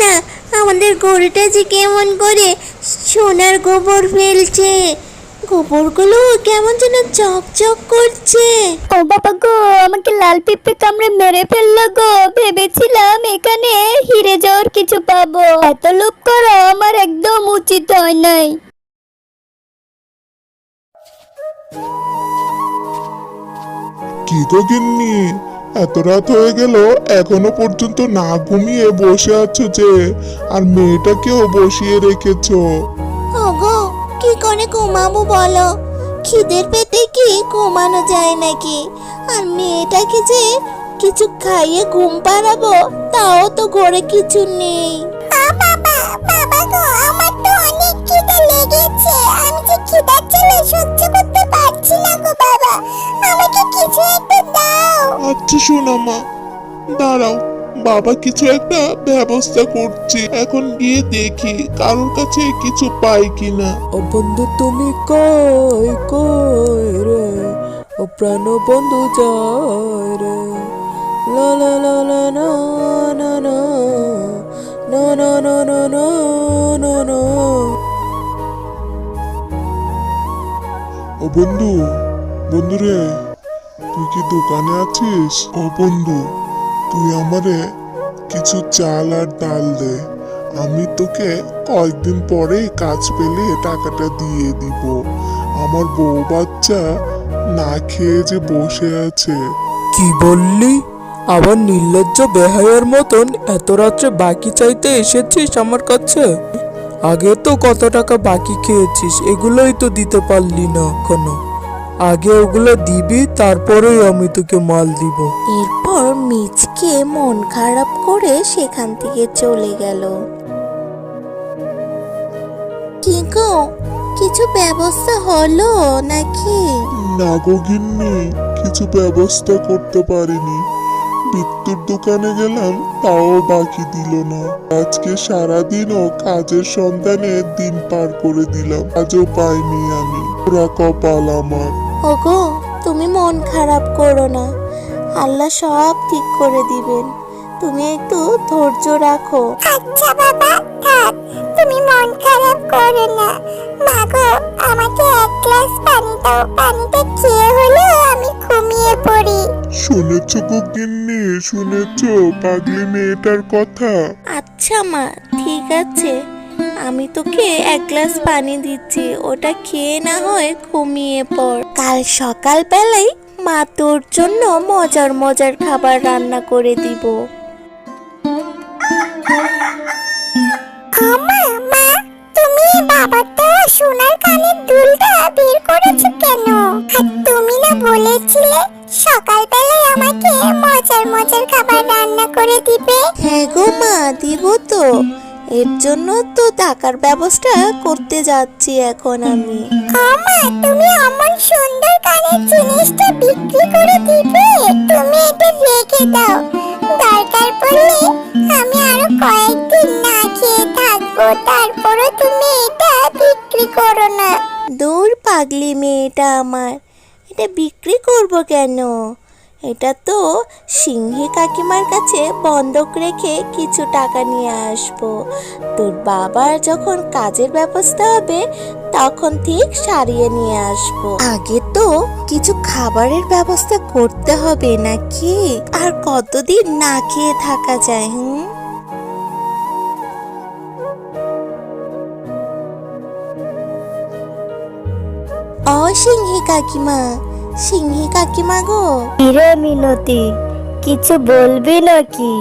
না, আমাদের গরুটা যে কেমন করে সোনার গোবর ফেলছে। গোবরগুলো কেমন যেন চকচক করছে। ও বাবা গো, আমাকে লাল পিঁপড়ে কামড়ে মেরে ফেললো গো। ভেবেছিলাম এখানে হিরে জহর কিছু পাবো। এত লোভ করা আমার একদম উচিত হয় নাই। কি গো গিন্নি, এত রাত হয়ে গেল এখনো পর্যন্ত না ঘুমিয়ে বসে আছো যে? আর মেয়েটাকেও বসিয়ে রেখেছো? ওগো, কি করে ঘুমাবো বলো? খিদের পেটে কি ঘুমানো যায় নাকি? আর মেয়েটাকে যে কিছু খাইয়ে ঘুম পাড়াবো, তাও তো ঘরে কিছু নেই। বাবা গো, আমার তো অনেক খিদে লেগেছে। আমি যে খিদার জ্বালা সহ্য করতে পারছি না গো বাবা, আমাকে কিছু একটা দাও। আচ্ছা শোনো মা, দাঁড়াও, বাবা কিছু একটা ব্যবস্থা করছি। এখন গিয়ে দেখি কারোর কাছে কিছু পাই কিনা। ও বন্ধু তুমি কই কই রে, ও প্রাণ বন্ধু যায় রে, লা লা লা লা না না না না না না না না না না। ও বন্ধু, বন্ধু রে, তুই কি দোকানে আছিস? ও বন্ধু, তুই আমারে কিছু চাল আর ডাল দে। আমি তোকে কয়েকদিন পরে কাজ পেলে টাকাটা দিয়ে দিব। আমার বউ বাচ্চা না খেয়ে যে বসে আছে। কি বললি? আবার নির্লজ্জ বেহায়ার মতন এত রাত্রে বাকি চাইতে এসেছিস আমার কাছে? আগে তো কত টাকা বাকি খেয়েছিস, এগুলোই তো দিতে পারলি না এখনো। আগে ওগুলো দিবি, তারপরেই আমি তোকে মাল দিব। এরপর মিচকে মন খারাপ করে সেখান থেকে চলে গেল। কি গো, কিছু ব্যবস্থা হলো নাকি? না গো গিন্নি, কিছু ব্যবস্থা করতে পারিনি। বিদ্যুৎ দোকানে গেলাম, তাও বাকি দিল না। আজকে সারাদিনও কাজের সন্ধানে দিন পার করে দিলাম, আজও পাইনি আমি। পুরা কপাল আমার। ওগো, তুমি মন খারাপ করো না, আল্লাহ সব ঠিক করে দিবেন। তুমি একটু ধৈর্য রাখো। আচ্ছা বাবা, থাক, তুমি মন খারাপ করো না। মাগো, আমাকে এক গ্লাস পানি দাও। পানিটা খেয়ে হলেও আমি ঘুমিয়ে পড়ি। শুনেছ গো গিন্নি, শুনেছ পাগলি মেয়েটার কথা? আচ্ছা মা, ঠিক আছে, আমি তোকে এক গ্লাস পানি দিচ্ছি, ওটা খেয়ে না হয় ঘুমিয়ে পড়। কাল সকাল বেলায় মা তোর জন্য মজার মজার খাবার রান্না করে দিব। মা, তুমি বাবাটা সোনার কানের দুলটা বের করেছো কেন? আর তুমি না বলেছিলে সকালবেলায় আমাকে মজার মজার খাবার রান্না করে দিবে? হ্যাঁ গো মা, দিব তো। এর জন্য তো টাকার ব্যবস্থা করতে যাচ্ছি এখন আমি। মা, তুমি এমন সুন্দর কানের জিনিসটা বিক্রি করে দিবে? তুমি এটা রেখে দাও, দরকার পড়লে আমি আরো কয়েকদিন না খেয়ে থাকবো, তারপরে তুমি এটা বিক্রি করো না। দূর পাগলি মেয়েটা আমার, এটা বিক্রি করব কেন? এটা তো সিংহী কাকিমার কাছে বন্ধক রেখে কিছু টাকা নিয়ে আসবো। তোর বাবার যখন কাজের ব্যবস্থা হবে তখন ঠিক সারিয়ে নিয়ে আসবো। আগে তো কিছু খাবারের ব্যবস্থা করতে হবে নাকি? আর কতদিন না খেয়ে থাকা যায়? ও সিংহী কাকিমা, সিংহী কাকিমা গো। হিরে মিনতি, কিছু বলবি নাকি?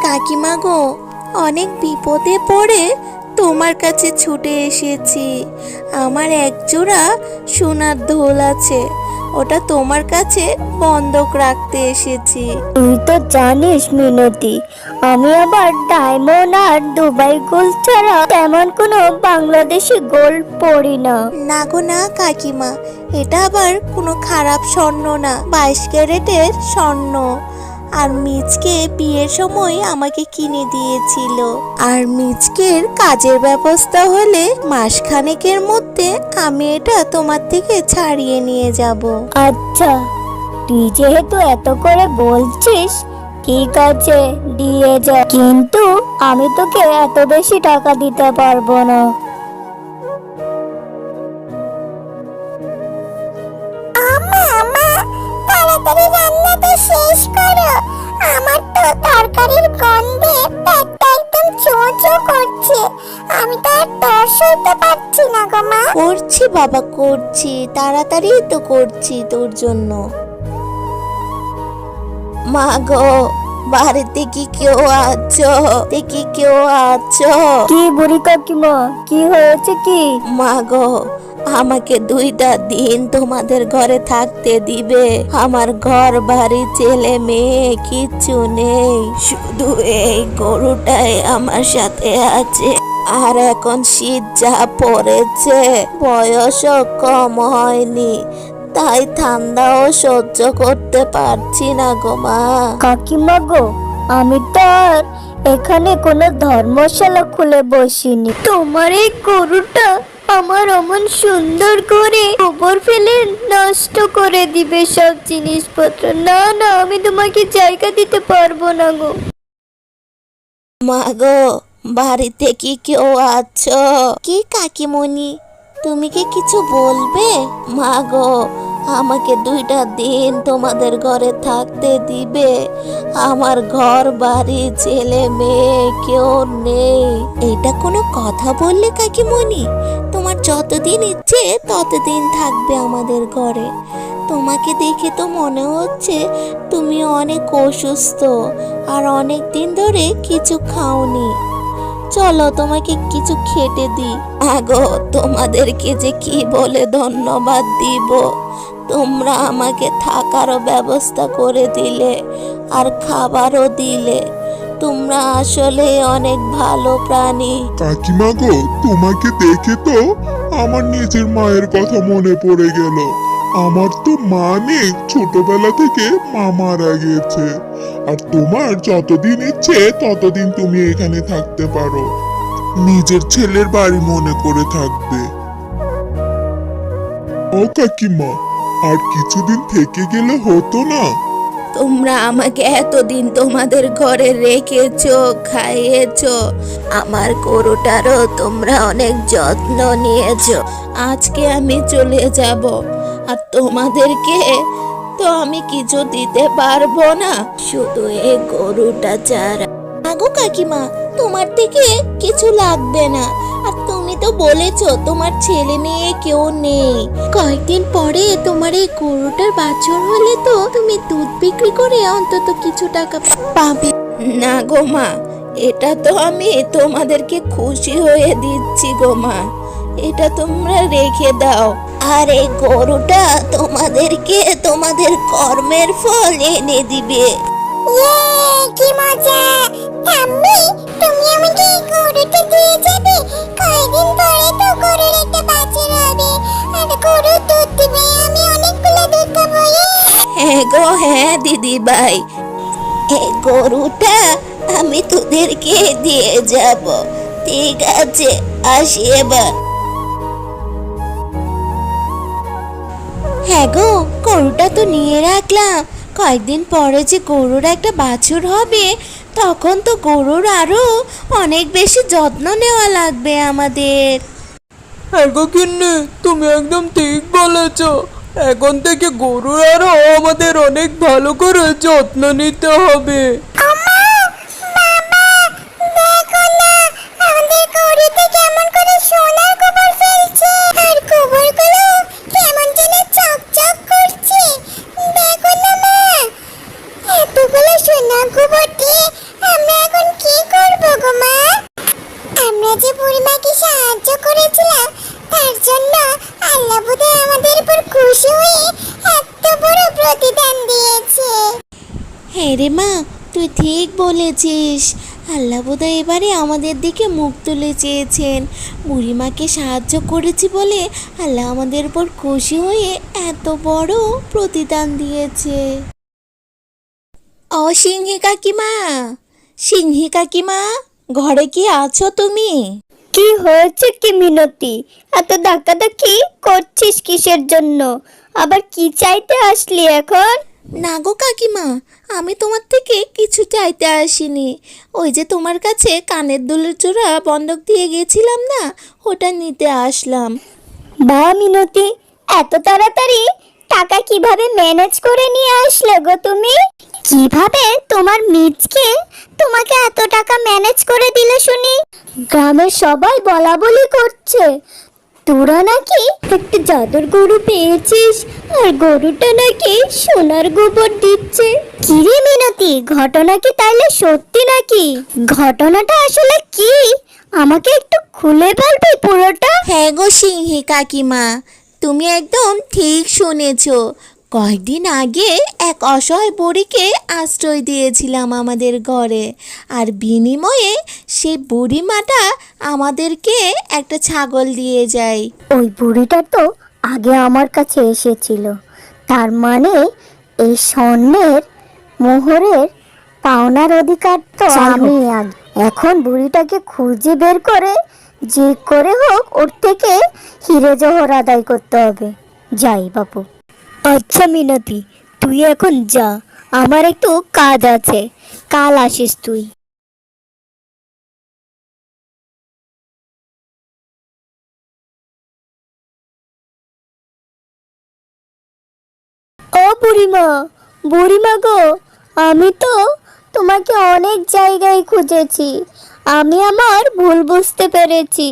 কাকিমা গো, অনেক বিপদে পড়ে তোমার কাছে ছুটে এসেছি। আমার এক জোড়া সোনার ঢোল আছে, ওটা তোমার কাছে বন্ধক রাখতে এসেছি। তুই তো জানিস মিনতি, আমি আবার ডায়মন্ড আর দুবাই গোল্ড ছাড়া তেমন কোনো বাংলাদেশি গোল্ড পরি না। না গো না কাকিমা, এটা আবার কোনো খারাপ স্বর্ণ না, 22 ক্যারেটের স্বর্ণ। আর মিচকে বিয়ের সময় আমাকে কিনে দিয়েছিল। আর মিচকের কাজের ব্যবস্থা হলে মাসখানেকের মধ্যে আমি এটা তোমার থেকে ছাড়িয়ে নিয়ে যাব। আচ্ছা, তুই যেহেতু এত করে বলছিস, ঠিক আছে, দিয়ে যা, কিন্তু আমি তোকে এত বেশি টাকা দিতে পারবো না। আমা আমা, তাড়াতাড়ি রান্নাটা শেষ করো। আমার তো তরকারির গন্ধে পেটটা একদম চোঁ চোঁ করছে। আমি তো আর তর সইতে পারছি না গো মা। করছি বাবা, করছি, তাড়াতাড়ি তো করছি তোর জন্য। মা গো, বাড়িতে কি কেউ আছো? দেখি কেউ আছো? কি বুড়ি কাকিমা, কি হয়েছে কি? মা গো, আমাকে 2টা দিন তোমাদের ঘরে থাকতে দিবে? আমার ঘর বাড়ি ছেলে মেয়ে কিচ্ছু নেই, শুধু এই গরুটাই আমার সাথে আছে। আর এখন শীত যা পড়েছে, বয়সও কম হয়নি, তাই ঠান্ডাও সহ্য করতে পারছি না গো মা। কাকিমা গো, আমি তো আর এখানে কোনো ধর্মশালা খুলে বসিনি। তোমার এই গরুটা আমার অমন সুন্দর করে গোবর ফেলে নষ্ট করে দিবে সব জিনিসপত্র। না না, আমি তোমাকে জায়গা দিতে পারবো না গো। মা গো, বাড়িতে কি কেউ আছো? কি কাকিমণি, তুমি কি কিছু বলবে? মা গো, আমাকে 2টা দিন তোমাদের ঘরে থাকতে দিবে? আমার ঘর বাড়ি ছেলে মেয়ে কেউ নেই। এটা কোনো কথা বললে কাকিমণি? তোমার যতদিন ইচ্ছে ততদিন থাকবে আমাদের ঘরে। তোমাকে দেখে তো মনে হচ্ছে তুমি অনেক অসুস্থ আর অনেক দিন ধরে কিছু খাওনি। চলো তোমাকে কিছু খেতে দিই। আগো, তোমাদেরকে যে কি বলে ধন্যবাদ দিব। তোমরা আমাকে থাকারও ব্যবস্থা করে দিলে আর খাবারও দিলে। তোমরা আসলে অনেক ভালো প্রাণী। কাকিমা গো, তোমাকে দেখে তো আমার নিজের মায়ের কথা মনে পড়ে গেল। আমার তো মা নেই, ছোটবেলা থেকে মা মারা গিয়েছে। আর তোমার যতদিন ইচ্ছে ততদিন তুমি এখানে থাকতে পারো, নিজের ছেলের বাড়ি মনে করে থাকবে। ও কাকিমা, আর কিছুদিন থেকে গেলে হতো না? তোমরা আমাকে এতদিন তোমাদের ঘরে রেখেছো, খাইয়েছো, আমার গরুটারও তোমরা অনেক যত্ন নিয়েছো। আজকে আমি চলে যাব, আর তোমাদেরকে তো আমি কিছু দিতে পারবো না, শুধু এই গরুটা ছাড়া। আগো কাকিমা, তোমার থেকে কিছু লাগবে না। আর তুমি তো বলেছো তোমার ছেলে মেয়ে কেউ নেই। কয়েকদিন পরে তোমার এই গরুটার বাছুর হলে তো তুমি দুধ বিক্রি করে অন্তত কিছু টাকা পাবে। না গো মা, এটা তো আমি তোমাদেরকে খুশি হয়ে দিচ্ছি গো মা, এটা তোমরা রেখে দাও। আর এই গরুটা তোমাদেরকে তোমাদের কর্মের ফল এনে দিবে। ইয়ে, কি মজা! ঠাম্মি, তুমি আমাকে এই গরুটা দিয়ে যাবে? কয়দিন পরে তো গরুর একটা বাছুর হবে, আর গরু দুধ দিবে। আমি অনেকগুলো দুধ পাবো। হ্যাঁ গো হ্যাঁ দিদি ভাই, এই গরুটা আমি তোদেরকে দিয়ে যাব। ঠিক আছে, আসি এবার। হ্যাঁ গো, গরুটা তো নিয়ে রাখলাম। কয়েকদিন পরে যে গরুর একটা বাছুর হবে, তখন তো গরুর আরো অনেক বেশি যত্ন নেওয়া লাগবে আমাদের। গো গিন্নি, তুমি একদম ঠিক বলেছ। এখন থেকে গরুর আরো আমাদের অনেক ভালো করে যত্ন নিতে হবে। দেখো না, আমাদের গরুতে কেমন করে সোনার গোবর ফেলছে, আর গোবরগুলো কেমন যেন চকচক করছে। দেখো না মা, এতগুলো সোনার গোবর দিয়ে আমরা এখন কি করবো গো মা? আমরা যে বুড়িমাকে সাহায্য করেছিলাম, তার জন্য আল্লাহ বোধহয় আমাদের উপর খুশি হয়ে এত বড় প্রতিদান দিয়েছে। হ্যাঁ রে মা, তুই ঠিক বলেছিস। আল্লাহ বোধহয় এবারে আমাদের দিকে মুখ তুলে চেয়েছেন। বুড়িমাকে সাহায্য করেছি বলে আল্লাহ আমাদের উপর খুশি হয়ে এত বড় প্রতিদান দিয়েছে। ও সিংহী কাকিমা, সিংহী কাকিমা, ঘরে কি আছো তুমি? কি হয়েছে কি মিনতি? এত ধাক্কাধাক্কি করছিস কিসের জন্য? আবার কি চাইতে আসলি এখন? না গো কাকিমা, আমি তোমার থেকে কিছু চাইতে আসিনি। ওই যে তোমার কাছে কানের দুলের জোড়া বন্ধক দিয়ে গেছিলাম না, ওটা নিতে আসলাম। বা মিনতি, এত তাড়াতাড়ি টাকা কিভাবে ম্যানেজ করে নিয়ে আসলে গো তুমি? কিভাবে তোমার মিজকে তোমাকে এত টাকা ম্যানেজ করে দিলে শুনি? গ্রামের সবাই বলা বলি করছে তোরা নাকি একটা জাদুর গরু পেয়েছিস, আর গরুটা নাকি সোনার গোবর দিচ্ছে। কিরে মিনতি, ঘটনা কি তাইলে সত্যি নাকি? ঘটনাটা আসলে কি আমাকে একটু খুলে বলবি পুরোটা? হ্যাঁ গো সিংহী কাকিমা, তুমি একদম ঠিক শুনেছ। কয়েকদিন আগে এক অসহায় বুড়িকে আশ্রয় দিয়েছিলাম আমাদের ঘরে, আর বিনিময়ে সেই বুড়িমাটা আমাদেরকে একটা ছাগল দিয়ে যায়। ওই বুড়িটা তো আগে আমার কাছে এসেছিল, তার মানে এই স্বর্ণের মোহরের পাওনার অধিকার তো আমি আগে। এখন বুড়িটাকে খুঁজে বের করে যে করে হোক ওর থেকে হিরে জহর আদায় করতে হবে। যাই বাপু। আচ্ছা মিনতি, তুই এখন যা, আমার একটু কাজ আছে, কাল আসিস তুই। ও বুড়িমা, বুড়িমা গো, আমি তো তোমাকে অনেক জায়গায় খুঁজেছি। আমি আমার ভুল বুঝতে পেরেছি,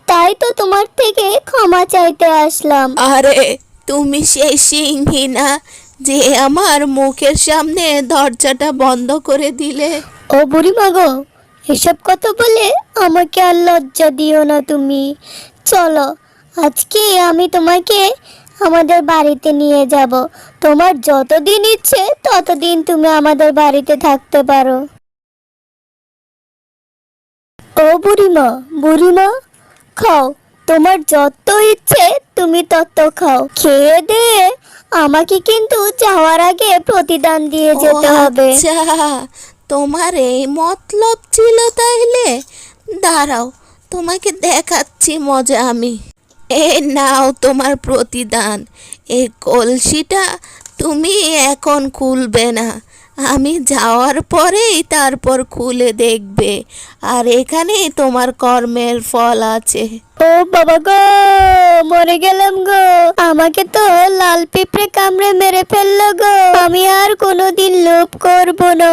তাই তো তোমার থেকে ক্ষমা চাইতে আসলাম। আরে তুমি সেই সিংহী না যে আমার মুখের সামনে দরজাটা বন্ধ করে দিলে? ও বুড়িমা গো, এসব কথা বলে আমাকে আর লজ্জা দিও না তুমি। চলো, আজকে আমি তোমাকে আমাদের বাড়িতে নিয়ে যাব। তোমার যতদিন ইচ্ছে ততদিন তুমি আমাদের বাড়িতে থাকতে পারো। ও বুড়িমা, বুড়িমা, খাও, তোমার যত ইচ্ছে তুমি তত খাও। খেয়ে দিয়ে আমাকে কিন্তু যাওয়ার আগে প্রতিদান দিয়ে যেতে হবে। আচ্ছা, তোমার এই মতলব ছিল তাইলে? দাঁড়াও, তোমাকে দেখাচ্ছি মজা আমি। এ নাও তোমার প্রতিদান। এই কলসিটা তুমি এখন খুলবে না, আমি যাওয়ার পরেই তারপর খুলে দেখবে, আর এখানে তোমার কর্মের ফল আছে। ও বাবা গো, মরে গেলাম গো, আমাকে তো লাল পিঁপড়ে কামড়ে মেরে ফেললো গো। আমি আর কোনোদিন লোভ করবো না।